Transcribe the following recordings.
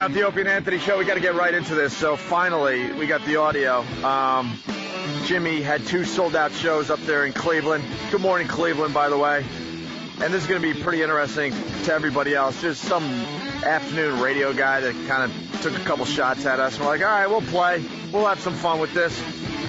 At the Opie and Anthony show, we got to get right into this. So finally, we got the audio. Jimmy had 2 sold-out shows up there in Cleveland. Good morning, Cleveland, by the way. And this is going to be pretty interesting to everybody else. Just some afternoon radio guy that kind of took a couple shots at us. And we're like, all right, we'll play. We'll have some fun with this.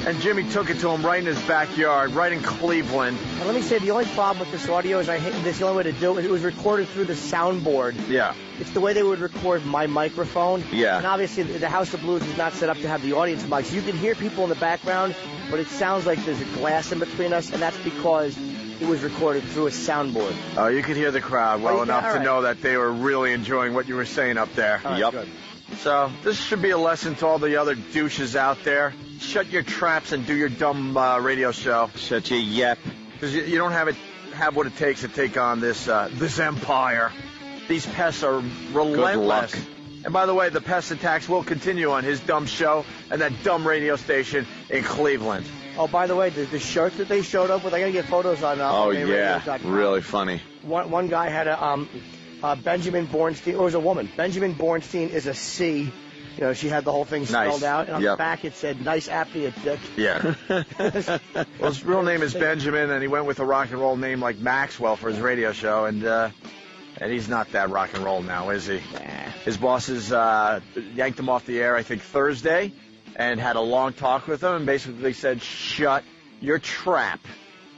And Jimmy took it to him right in his backyard, right in Cleveland. And let me say, the only problem with this audio is this is the only way to do it. It was recorded through the soundboard. Yeah. It's the way they would record my microphone. Yeah. And obviously, the House of Blues is not set up to have the audience mic. So you can hear people in the background, but it sounds like there's a glass in between us, and that's because it was recorded through a soundboard. Oh, you could hear the crowd well enough to know that they were really enjoying what you were saying up there. Yep. Good. So this should be a lesson to all the other douches out there. Shut your traps and do your dumb radio show. Shut your yep. Because you don't have what it takes to take on this empire. These pests are relentless. And by the way, the pest attacks will continue on his dumb show and that dumb radio station in Cleveland. Oh, by the way, the shirt that they showed up with, I got to get photos on. Oh, yeah. Really funny. One guy had a Benjamin Bornstein, or it was a woman. Benjamin Bornstein is a C. You know, she had the whole thing spelled out. And on the back it said, nice apnea dick. Yeah. Well, his real name is Benjamin, and he went with a rock and roll name like Maxwell for his radio show. And he's not that rock and roll now, is he? Nah. His bosses yanked him off the air, I think, Thursday, and had a long talk with him and basically said, shut your trap.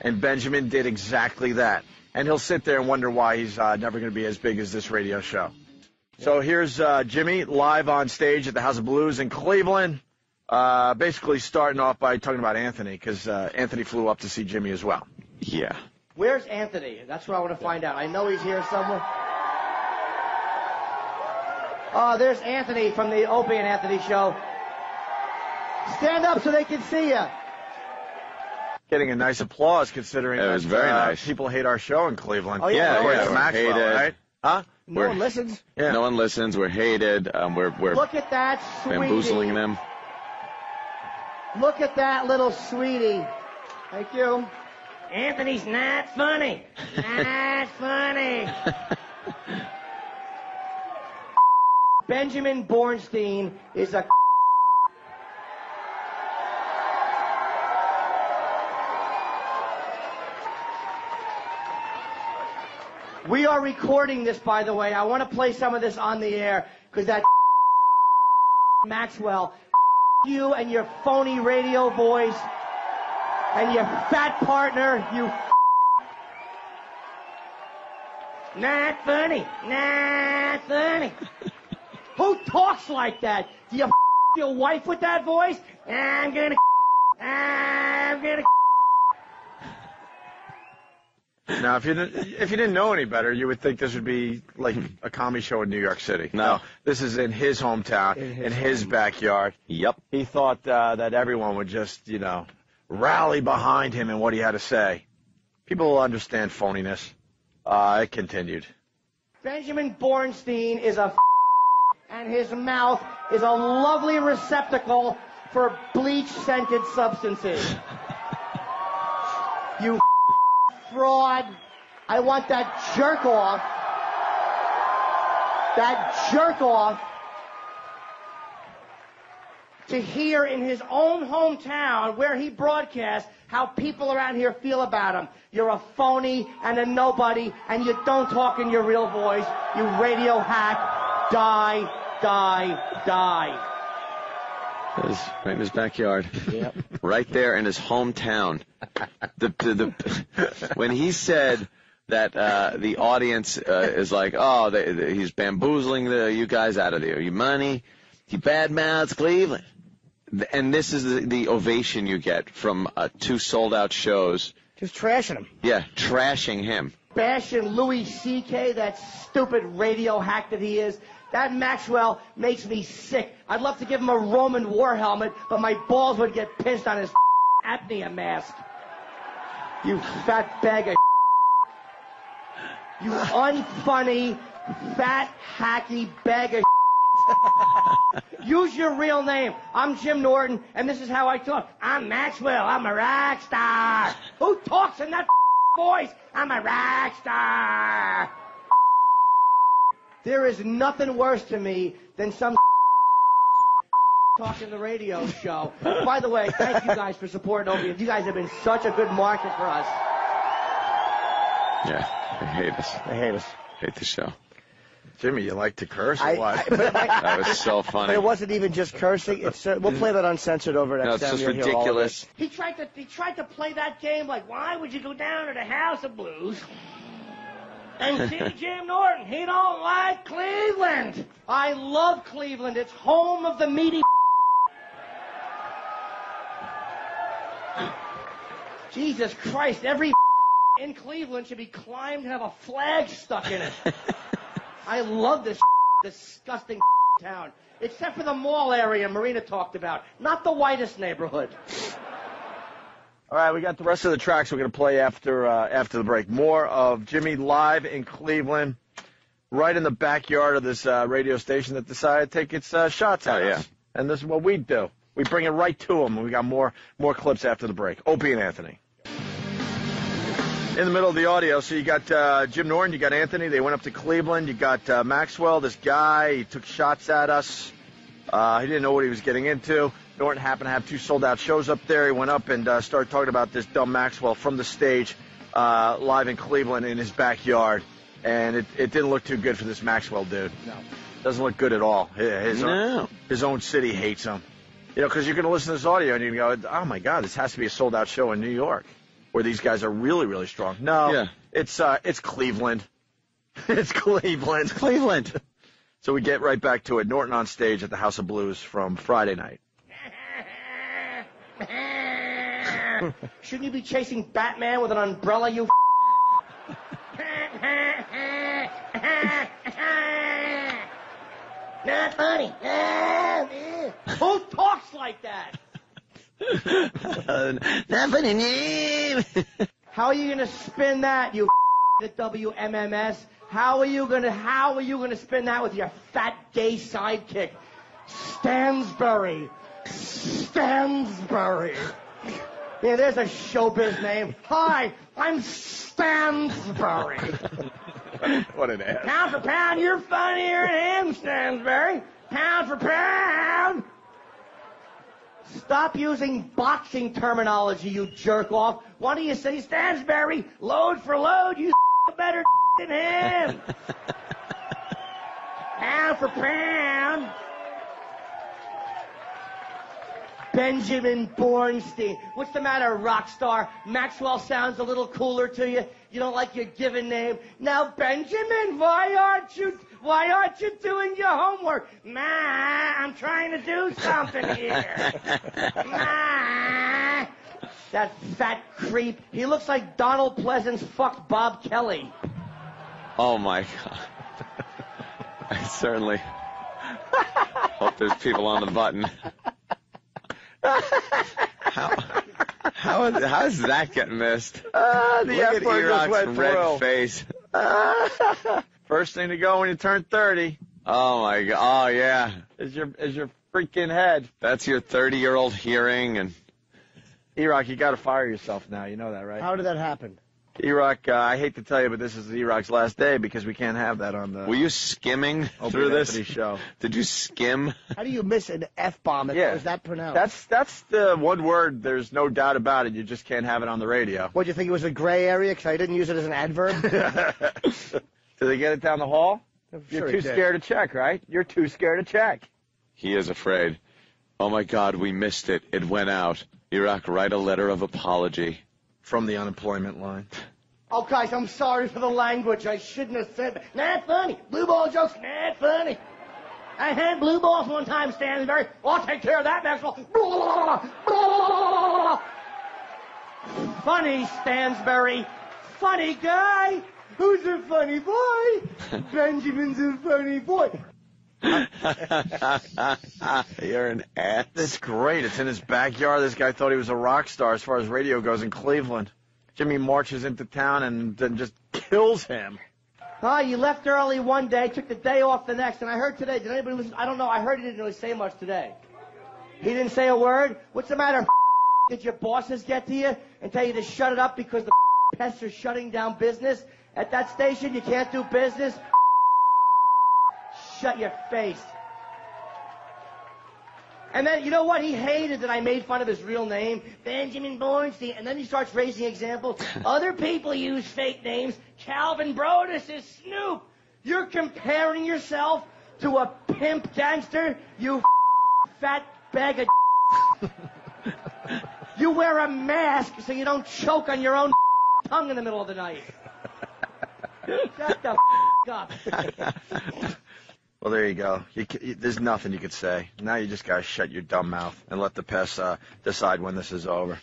And Benjamin did exactly that. And he'll sit there and wonder why he's never going to be as big as this radio show. So here's Jimmy live on stage at the House of Blues in Cleveland, basically starting off by talking about Anthony, because Anthony flew up to see Jimmy as well. Yeah. Where's Anthony? That's what I want to find out. I know he's here somewhere. Oh, there's Anthony from the Opie and Anthony show. Stand up so they can see you. Getting a nice applause considering it was very nice. People hate our show in Cleveland. Oh, yeah. Maxwell, hated. right? Huh? No one listens. Yeah. No one listens. We're hated. We're Look at that sweetie. bamboozling them. Look at that little sweetie. Thank you. Anthony's not funny. Not funny. Benjamin Bornstein is a... We are recording this, by the way. I want to play some of this on the air, because that Maxwell, you and your phony radio voice, and your fat partner, you... Not funny. Not funny. Who talks like that? Do you your wife with that voice? I'm gonna... Now, if you didn't know any better, you would think this would be like a comedy show in New York City. No. This is in his hometown, in his backyard. Yep. He thought that everyone would just, rally behind him and what he had to say. People will understand phoniness. It continued. Benjamin Bornstein is a and his mouth is a lovely receptacle for bleach-scented substances. You fraud. I want that jerk off. That jerk off to hear in his own hometown where he broadcasts how people around here feel about him. You're a phony and a nobody, and you don't talk in your real voice. You radio hack. Die, die, die. It was right in his backyard. Yep. Right there in his hometown. When he said that the audience is like, oh, he's bamboozling you guys out of your money, he badmouths Cleveland. And this is the ovation you get from 2 sold-out shows. Just trashing him. Yeah, trashing him. Bashing Louis C.K., that stupid radio hack that he is. That Maxwell makes me sick. I'd love to give him a Roman war helmet, but my balls would get pissed on his apnea mask. You fat bag of You unfunny, fat, hacky bag of Use your real name. I'm Jim Norton, and this is how I talk. I'm Maxwell. I'm a rock star. Who talks in that voice? I'm a rock star. There is nothing worse to me than some talking the radio show. By the way, thank you guys for supporting Opie. You guys have been such a good market for us. Yeah, they hate us. They hate us. Hate the show. Jimmy, you like to curse or what? That was so funny. But it wasn't even just cursing. We'll play that uncensored over next No, it's time. just You'll hear all of ridiculous. He tried to play that game like, why would you go down to the House of Blues and see Jim Norton? He don't like Cleveland. I love Cleveland. It's home of the meaty. Jesus Christ, every in Cleveland should be climbed and have a flag stuck in it. I love this disgusting town, except for the mall area Marina talked about. Not the whitest neighborhood. All right, we got the rest of the tracks we're going to play after the break. More of Jimmy live in Cleveland, right in the backyard of this radio station that decided to take its shots at us. And this is what we do. We bring it right to them. We got more clips after the break. Opie and Anthony. In the middle of the audio, so you got Jim Norton, you got Anthony. They went up to Cleveland. You got Maxwell, this guy. He took shots at us. He didn't know what he was getting into. Norton happened to have 2 sold-out shows up there. He went up and started talking about this dumb Maxwell from the stage live in Cleveland in his backyard. And it didn't look too good for this Maxwell dude. No. Doesn't look good at all. His own city hates him. You know, because you're going to listen to this audio and you're going to go, oh, my God, this has to be a sold-out show in New York, where these guys are really, really strong. No, it's Cleveland. It's Cleveland. It's Cleveland. So we get right back to it. Norton on stage at the House of Blues from Friday night. Shouldn't you be chasing Batman with an umbrella, you Not funny. Who talks like that? Not funny. How are you going to spin that, you at WMMS? How are you going to spin that with your fat gay sidekick, Stansbury? Stansbury. Yeah, there's a showbiz name. Hi, I'm Stansbury. What an ass. Pound for pound, you're funnier than him, Stansbury. Pound for pound. Stop using boxing terminology, you jerk off. Why don't you say, Stansbury, load for load, you better than him. Pound for pound. Benjamin Bornstein. What's the matter, rock star? Maxwell sounds a little cooler to you. You don't like your given name. Now, Benjamin, why aren't you doing your homework? Ma, I'm trying to do something here. Ma. That fat creep. He looks like Donald Pleasance fucked Bob Kelly. Oh, my God. I certainly hope there's people on the button. How is that getting missed? The Look at F word just E-Rock's went red through. face. First thing to go when you turn 30 Oh, my God. Oh, yeah. is your freaking head. That's your 30-year-old hearing. And E-Rock, you got to fire yourself now. You know that, right? How did that happen? E-Rock, I hate to tell you, but this is E-Rock's last day because we can't have that on the were you skimming Opie through and this Anthony show. Did you skim? How do you miss an F-bomb if it was that pronounced? That's the one word. There's no doubt about it. You just can't have it on the radio. What, do you think it was a gray area because I didn't use it as an adverb? Did they get it down the hall? You're too scared to check, right? You're too scared to check. He is afraid. Oh, my God, we missed it. It went out. E-Rock, write a letter of apology. From the unemployment line. Oh, guys, I'm sorry for the language. I shouldn't have said that. Not funny. Blue ball jokes, not funny. I had blue balls one time, Stansbury. I'll take care of that, Maxwell. Funny, Stansbury. Funny guy. Who's a funny boy? Benjamin's a funny boy. You're an ass. It's great. It's in his backyard. This guy thought he was a rock star as far as radio goes in Cleveland. Jimmy marches into town and then just kills him. You left early one day, took the day off the next, and I heard today, did anybody listen? I don't know, I heard he didn't really say much today. He didn't say a word? What's the matter? Did your bosses get to you and tell you to shut it up because the pests are shutting down business? At that station, you can't do business? shut your face. And then, you know what? He hated that I made fun of his real name, Benjamin Bornstein. And then he starts raising examples. Other people use fake names. Calvin Brodus is Snoop. You're comparing yourself to a pimp gangster, you fat bag of You wear a mask so you don't choke on your own tongue in the middle of the night. Shut the up. Well, there you go. There's nothing you could say. Now you just got to shut your dumb mouth and let the pests decide when this is over.